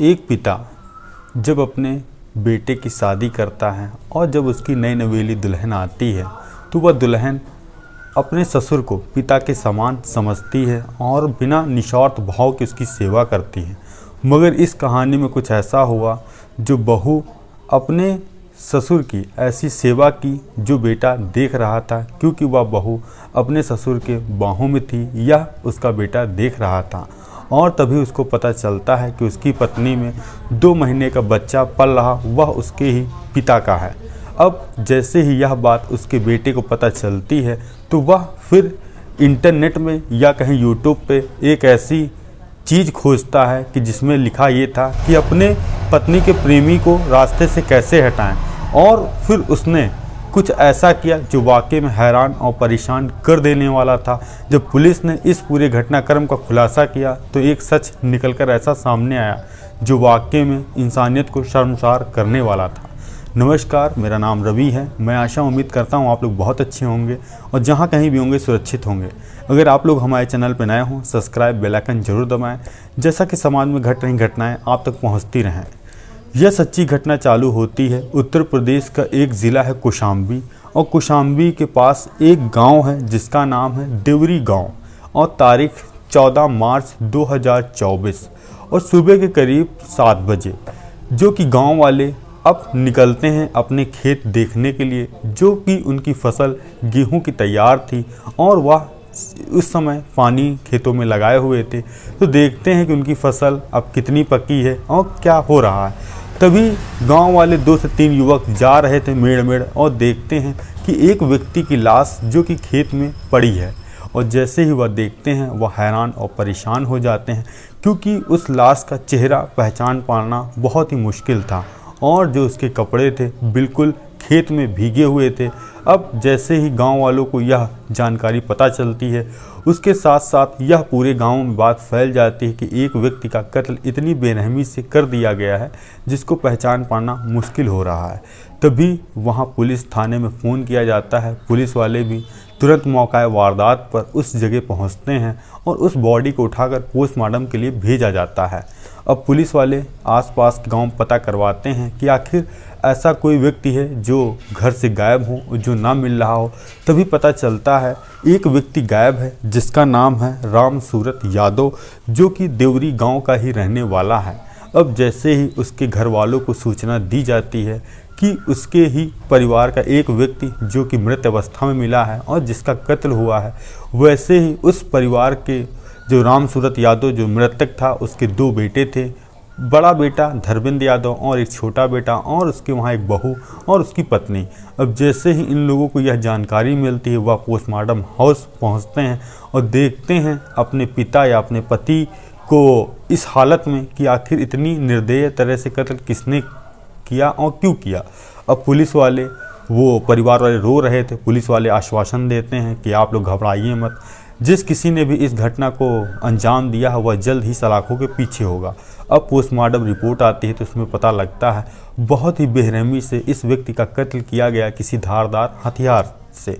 एक पिता जब अपने बेटे की शादी करता है और जब उसकी नई नवेली दुल्हन आती है तो वह दुल्हन अपने ससुर को पिता के समान समझती है और बिना निस्वार्थ भाव के उसकी सेवा करती है। मगर इस कहानी में कुछ ऐसा हुआ जो बहू अपने ससुर की ऐसी सेवा की जो बेटा देख रहा था, क्योंकि वह बहू अपने ससुर के बाहों में थी, यह उसका बेटा देख रहा था। और तभी उसको पता चलता है कि उसकी पत्नी में 2 महीने का बच्चा पल रहा वह उसके ही पिता का है। अब जैसे ही यह बात उसके बेटे को पता चलती है तो वह फिर इंटरनेट में या कहीं यूट्यूब पे एक ऐसी चीज़ खोजता है कि जिसमें लिखा ये था कि अपने पत्नी के प्रेमी को रास्ते से कैसे हटाएं। और फिर उसने कुछ ऐसा किया जो वाकई में हैरान और परेशान कर देने वाला था। जब पुलिस ने इस पूरे घटनाक्रम का खुलासा किया तो एक सच निकलकर ऐसा सामने आया जो वाकई में इंसानियत को शर्मसार करने वाला था। नमस्कार, मेरा नाम रवि है। मैं आशा उम्मीद करता हूँ आप लोग बहुत अच्छे होंगे और जहाँ कहीं भी होंगे सुरक्षित होंगे। अगर आप लोग हमारे चैनल पर नए हों, सब्सक्राइब, बेल आइकन जरूर दबाएं, जैसा कि समाज में घट रही घटनाएं आप तक पहुँचती रहें। यह सच्ची घटना चालू होती है उत्तर प्रदेश का एक ज़िला है कौशाम्बी, और कौशाम्बी के पास एक गांव है जिसका नाम है देवरी गांव। और तारीख 14 मार्च 2024 और सुबह के करीब 7 बजे जो कि गांव वाले अब निकलते हैं अपने खेत देखने के लिए, जो कि उनकी फसल गेहूं की तैयार थी और वह उस समय पानी खेतों में लगाए हुए थे। तो देखते हैं कि उनकी फसल अब कितनी पकी है और क्या हो रहा है। तभी गांव वाले 2 से 3 युवक जा रहे थे मेड़ और देखते हैं कि एक व्यक्ति की लाश जो कि खेत में पड़ी है। और जैसे ही वह देखते हैं वह हैरान और परेशान हो जाते हैं, क्योंकि उस लाश का चेहरा पहचान पाना बहुत ही मुश्किल था और जो उसके कपड़े थे बिल्कुल खेत में भीगे हुए थे। अब जैसे ही गांव वालों को यह जानकारी पता चलती है, उसके साथ साथ यह पूरे गांव में बात फैल जाती है कि एक व्यक्ति का कत्ल इतनी बेरहमी से कर दिया गया है जिसको पहचान पाना मुश्किल हो रहा है। तभी वहां पुलिस थाने में फ़ोन किया जाता है। पुलिस वाले भी तुरंत मौका वारदात पर उस जगह पहुंचते हैं और उस बॉडी को उठाकर पोस्टमार्टम के लिए भेजा जाता है। अब पुलिस वाले आसपास के गांव पता करवाते हैं कि आखिर ऐसा कोई व्यक्ति है जो घर से गायब हो, जो ना मिल रहा हो। तभी पता चलता है एक व्यक्ति गायब है जिसका नाम है राम सूरत यादव, जो कि देवरी गांव का ही रहने वाला है। अब जैसे ही उसके घर वालों को सूचना दी जाती है कि उसके ही परिवार का एक व्यक्ति जो कि मृत अवस्था में मिला है और जिसका कत्ल हुआ है, वैसे ही उस परिवार के जो राम सूरत यादव जो मृतक था उसके 2 बेटे थे, बड़ा बेटा धर्मेंद्र यादव और एक छोटा बेटा, और उसके वहाँ एक बहू और उसकी पत्नी। अब जैसे ही इन लोगों को यह जानकारी मिलती है वह पोस्टमार्टम हाउस पहुँचते हैं और देखते हैं अपने पिता या अपने पति को इस हालत में कि आखिर इतनी निर्दयी तरह से कत्ल किसने किया और क्यों किया। अब पुलिस वाले, वो परिवार वाले रो रहे थे। पुलिस वाले आश्वासन देते हैं कि आप लोग घबराइए मत, जिस किसी ने भी इस घटना को अंजाम दिया है वह जल्द ही सलाखों के पीछे होगा। अब पोस्टमार्टम रिपोर्ट आती है तो उसमें पता लगता है बहुत ही बेरहमी से इस व्यक्ति का कत्ल किया गया किसी धारदार हथियार से।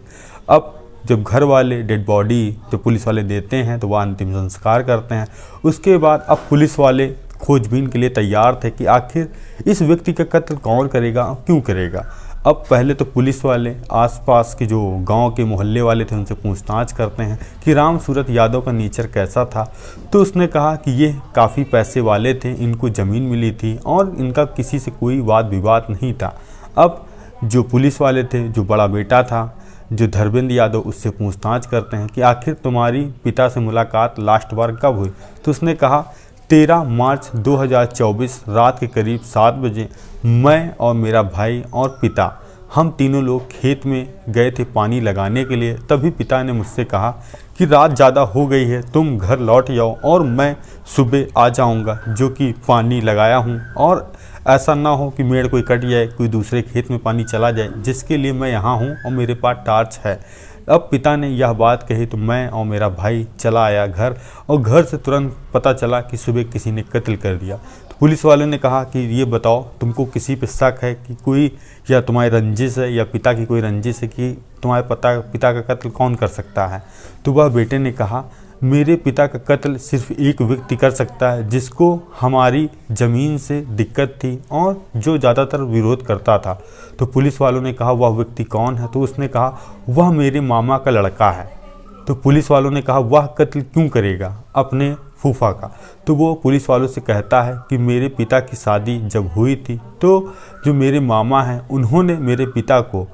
अब जब घर वाले डेड बॉडी जो पुलिस वाले देते हैं तो वह अंतिम संस्कार करते हैं। उसके बाद अब पुलिस वाले खोजबीन के लिए तैयार थे कि आखिर इस व्यक्ति का कत्ल कौन करेगा और क्यों करेगा। अब पहले तो पुलिस वाले आसपास के जो गांव के मोहल्ले वाले थे उनसे पूछताछ करते हैं कि राम सूरत यादव का नेचर कैसा था। तो उसने कहा कि ये काफ़ी पैसे वाले थे, इनको ज़मीन मिली थी और इनका किसी से कोई वाद विवाद नहीं था। अब जो पुलिस वाले थे, जो बड़ा बेटा था जो धर्मेंद्र यादव, उससे पूछताछ करते हैं कि आखिर तुम्हारी पिता से मुलाकात लास्ट बार कब हुई। तो उसने कहा 13 मार्च 2024 रात के करीब 7 बजे मैं और मेरा भाई और पिता हम तीनों लोग खेत में गए थे पानी लगाने के लिए। तभी पिता ने मुझसे कहा कि रात ज़्यादा हो गई है, तुम घर लौट जाओ और मैं सुबह आ जाऊंगा जो कि पानी लगाया हूं, और ऐसा ना हो कि मेड़ कोई कट जाए, कोई दूसरे खेत में पानी चला जाए, जिसके लिए मैं यहाँ हूँ और मेरे पास टार्च है। अब पिता ने यह बात कही तो मैं और मेरा भाई चला आया घर, और घर से तुरंत पता चला कि सुबह किसी ने कत्ल कर दिया। तो पुलिस वालों ने कहा कि ये बताओ तुमको किसी पे शक है कि कोई, या तुम्हारी रंजिश है या पिता की कोई रंजिश है कि तुम्हारे पिता का कत्ल कौन कर सकता है। तो वह बेटे ने कहा मेरे पिता का कत्ल सिर्फ एक व्यक्ति कर सकता है जिसको हमारी ज़मीन से दिक्कत थी और जो ज़्यादातर विरोध करता था। तो पुलिस वालों ने कहा वह व्यक्ति कौन है? तो उसने कहा वह मेरे मामा का लड़का है। तो पुलिस वालों ने कहा वह कत्ल क्यों करेगा अपने फूफा का? तो वो पुलिस वालों से कहता है कि मेरे पिता की शादी जब हुई थी तो जो मेरे मामा हैं उन्होंने मेरे पिता को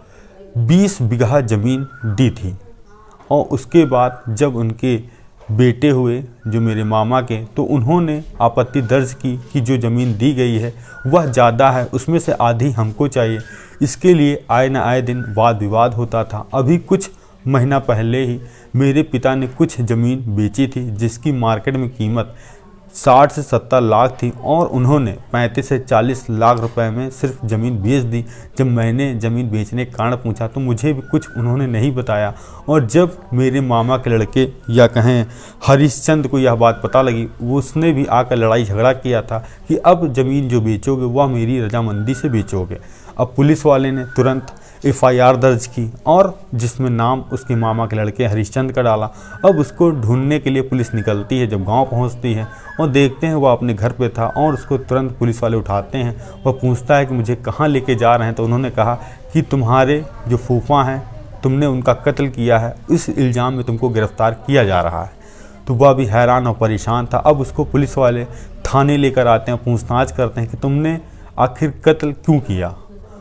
20 बीघा ज़मीन दी थी, और उसके बाद जब उनके बेटे हुए जो मेरे मामा के, तो उन्होंने आपत्ति दर्ज की कि जो ज़मीन दी गई है वह ज़्यादा है, उसमें से आधी हमको चाहिए। इसके लिए आए न आए दिन वाद विवाद होता था। अभी कुछ महीना पहले ही मेरे पिता ने कुछ ज़मीन बेची थी जिसकी मार्केट में कीमत 60 से 70 लाख थी, और उन्होंने 35 से 40 लाख रुपए में सिर्फ ज़मीन बेच दी। जब मैंने ज़मीन बेचने का कारण पूछा तो मुझे भी कुछ उन्होंने नहीं बताया, और जब मेरे मामा के लड़के या कहें हरिश्चंद्र को यह बात पता लगी, उसने भी आकर लड़ाई झगड़ा किया था कि अब ज़मीन जो बेचोगे वह मेरी रजामंदी से बेचोगे। अब पुलिस वाले ने तुरंत FIR दर्ज की और जिसमें नाम उसके मामा के लड़के हरिश्चंद्र का डाला। अब उसको ढूंढने के लिए पुलिस निकलती है। जब गांव पहुंचती है और देखते हैं वह अपने घर पे था, और उसको तुरंत पुलिस वाले उठाते हैं। वह पूछता है कि मुझे कहां लेके जा रहे हैं? तो उन्होंने कहा कि तुम्हारे जो फूफा हैं तुमने उनका कत्ल किया है, इस इल्ज़ाम में तुमको गिरफ्तार किया जा रहा है। तो वह भी हैरान और परेशान था। अब उसको पुलिस वाले थाने लेकर आते हैं, पूछताछ करते हैं कि तुमने आखिर कत्ल क्यों किया?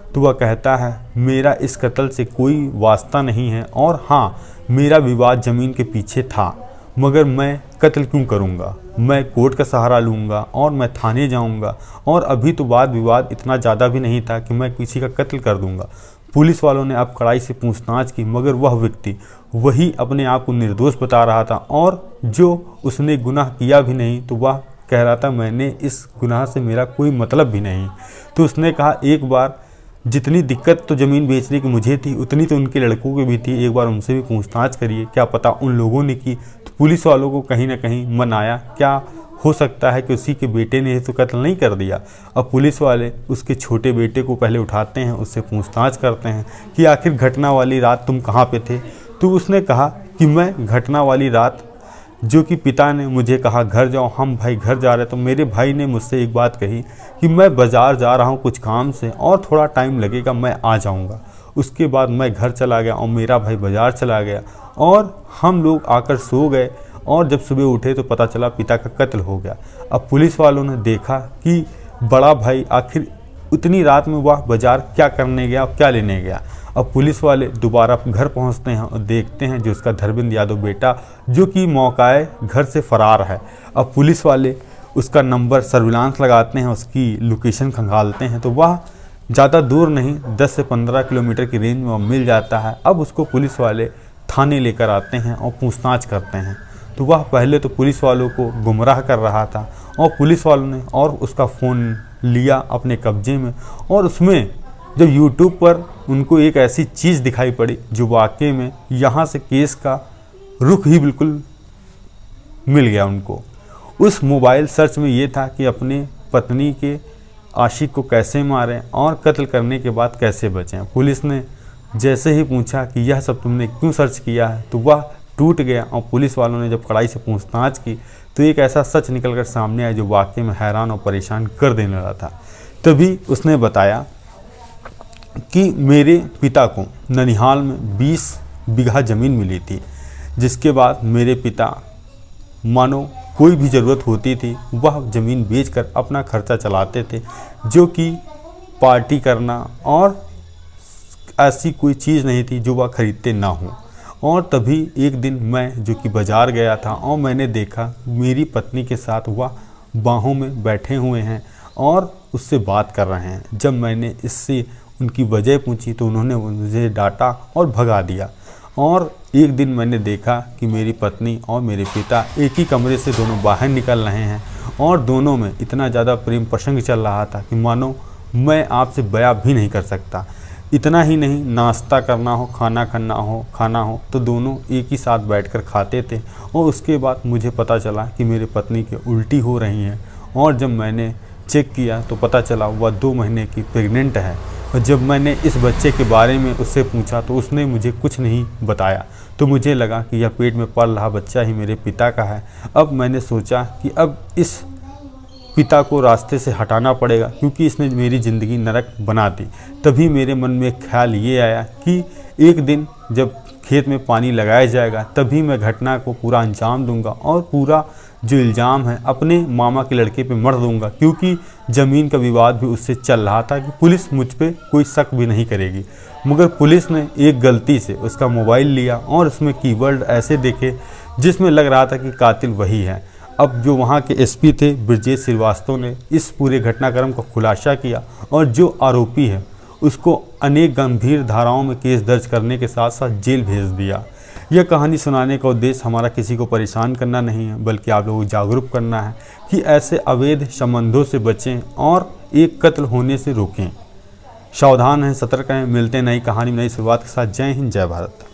तो वह कहता है मेरा इस कत्ल से कोई वास्ता नहीं है, और हाँ मेरा विवाद ज़मीन के पीछे था, मगर मैं कत्ल क्यों करूँगा? मैं कोर्ट का सहारा लूँगा और मैं थाने जाऊँगा, और अभी तो वाद विवाद इतना ज़्यादा भी नहीं था कि मैं किसी का कत्ल कर दूँगा। पुलिस वालों ने अब कड़ाई से पूछताछ की, मगर वह व्यक्ति वही अपने आप को निर्दोष बता रहा था, और जो उसने गुनाह किया भी नहीं तो वह कह रहा था मैंने इस गुनाह से मेरा कोई मतलब भी नहीं। तो उसने कहा एक बार जितनी दिक्कत तो ज़मीन बेचने की मुझे थी उतनी तो उनके लड़कों की भी थी, एक बार उनसे भी पूछताछ करिए, क्या पता उन लोगों ने की। तो पुलिस वालों को कहीं ना कहीं मन आया, क्या हो सकता है कि उसी के बेटे ने तो कत्ल नहीं कर दिया। अब पुलिस वाले उसके छोटे बेटे को पहले उठाते हैं, उससे पूछताछ करते हैं कि आखिर घटना वाली रात तुम कहाँ पे थे? तो उसने कहा कि मैं घटना वाली रात जो कि पिता ने मुझे कहा घर जाओ, हम भाई घर जा रहे, तो मेरे भाई ने मुझसे एक बात कही कि मैं बाज़ार जा रहा हूँ कुछ काम से और थोड़ा टाइम लगेगा, मैं आ जाऊँगा। उसके बाद मैं घर चला गया और मेरा भाई बाज़ार चला गया, और हम लोग आकर सो गए, और जब सुबह उठे तो पता चला पिता का कत्ल हो गया। अब पुलिस वालों ने देखा कि बड़ा भाई आखिर उतनी रात में वह बाज़ार क्या करने गया और क्या लेने गया। अब पुलिस वाले दोबारा घर पहुंचते हैं और देखते हैं जो उसका धर्मेंद्र यादव बेटा जो कि मौकाए घर से फरार है। अब पुलिस वाले उसका नंबर सर्विलांस लगाते हैं, उसकी लोकेशन खंगालते हैं, तो वह ज़्यादा दूर नहीं 10 से 15 किलोमीटर की रेंज में वह मिल जाता है। अब उसको पुलिस वाले थाने लेकर आते हैं और पूछताछ करते हैं। तो वह पहले तो पुलिस वालों को गुमराह कर रहा था, और पुलिस वालों ने और उसका फ़ोन लिया अपने कब्जे में, और उसमें जब YouTube पर उनको एक ऐसी चीज़ दिखाई पड़ी जो वाकई में यहाँ से केस का रुख ही बिल्कुल मिल गया उनको। उस मोबाइल सर्च में ये था कि अपने पत्नी के आशिक को कैसे मारें और कत्ल करने के बाद कैसे बचें। पुलिस ने जैसे ही पूछा कि यह सब तुमने क्यों सर्च किया है, तो वह टूट गया, और पुलिस वालों ने जब कड़ाई से पूछताछ की तो एक ऐसा सच निकल कर सामने आया जो वाकई में हैरान और परेशान कर देने वाला था। तभी उसने बताया कि मेरे पिता को ननिहाल में 20 बीघा ज़मीन मिली थी, जिसके बाद मेरे पिता मानो कोई भी ज़रूरत होती थी वह ज़मीन बेचकर अपना खर्चा चलाते थे, जो कि पार्टी करना और ऐसी कोई चीज़ नहीं थी जो वह खरीदते ना हों। और तभी एक दिन मैं जो कि बाज़ार गया था और मैंने देखा मेरी पत्नी के साथ वह बाहों में बैठे हुए हैं और उससे बात कर रहे हैं। जब मैंने इससे उनकी वजह पूछी तो उन्होंने मुझे डांटा और भगा दिया। और एक दिन मैंने देखा कि मेरी पत्नी और मेरे पिता एक ही कमरे से दोनों बाहर निकल रहे हैं, और दोनों में इतना ज़्यादा प्रेम प्रसंग चल रहा था कि मानो मैं आपसे बयां भी नहीं कर सकता। इतना ही नहीं, नाश्ता करना हो, खाना हो तो दोनों एक ही साथ बैठकर खाते थे। और उसके बाद मुझे पता चला कि मेरी पत्नी की उल्टी हो रही हैं, और जब मैंने चेक किया तो पता चला वह 2 महीने की प्रेग्नेंट है। और जब मैंने इस बच्चे के बारे में उससे पूछा तो उसने मुझे कुछ नहीं बताया। तो मुझे लगा कि यह पेट में पल रहा बच्चा ही मेरे पिता का है। अब मैंने सोचा कि अब इस पिता को रास्ते से हटाना पड़ेगा, क्योंकि इसने मेरी ज़िंदगी नरक बना दी। तभी मेरे मन में एक ख्याल ये आया कि एक दिन जब खेत में पानी लगाया जाएगा तभी मैं घटना को पूरा अंजाम दूंगा और पूरा जो इल्ज़ाम है अपने मामा के लड़के पे मढ़ दूंगा, क्योंकि ज़मीन का विवाद भी उससे चल रहा था कि पुलिस मुझ पे कोई शक भी नहीं करेगी। मगर पुलिस ने एक गलती से उसका मोबाइल लिया और उसमें कीवर्ड ऐसे देखे जिसमें लग रहा था कि कातिल वही है। अब जो वहाँ के एसपी थे ब्रजेश श्रीवास्तव ने इस पूरे घटनाक्रम का खुलासा किया और जो आरोपी है उसको अनेक गंभीर धाराओं में केस दर्ज करने के साथ साथ जेल भेज दिया। यह कहानी सुनाने का उद्देश्य हमारा किसी को परेशान करना नहीं है, बल्कि आप लोगों को जागरूक करना है कि ऐसे अवैध संबंधों से बचें और एक कत्ल होने से रोकें। सावधान हैं, सतर्क हैं। मिलते हैं नई कहानी में नई शुरुआत के साथ। जय हिंद, जय भारत।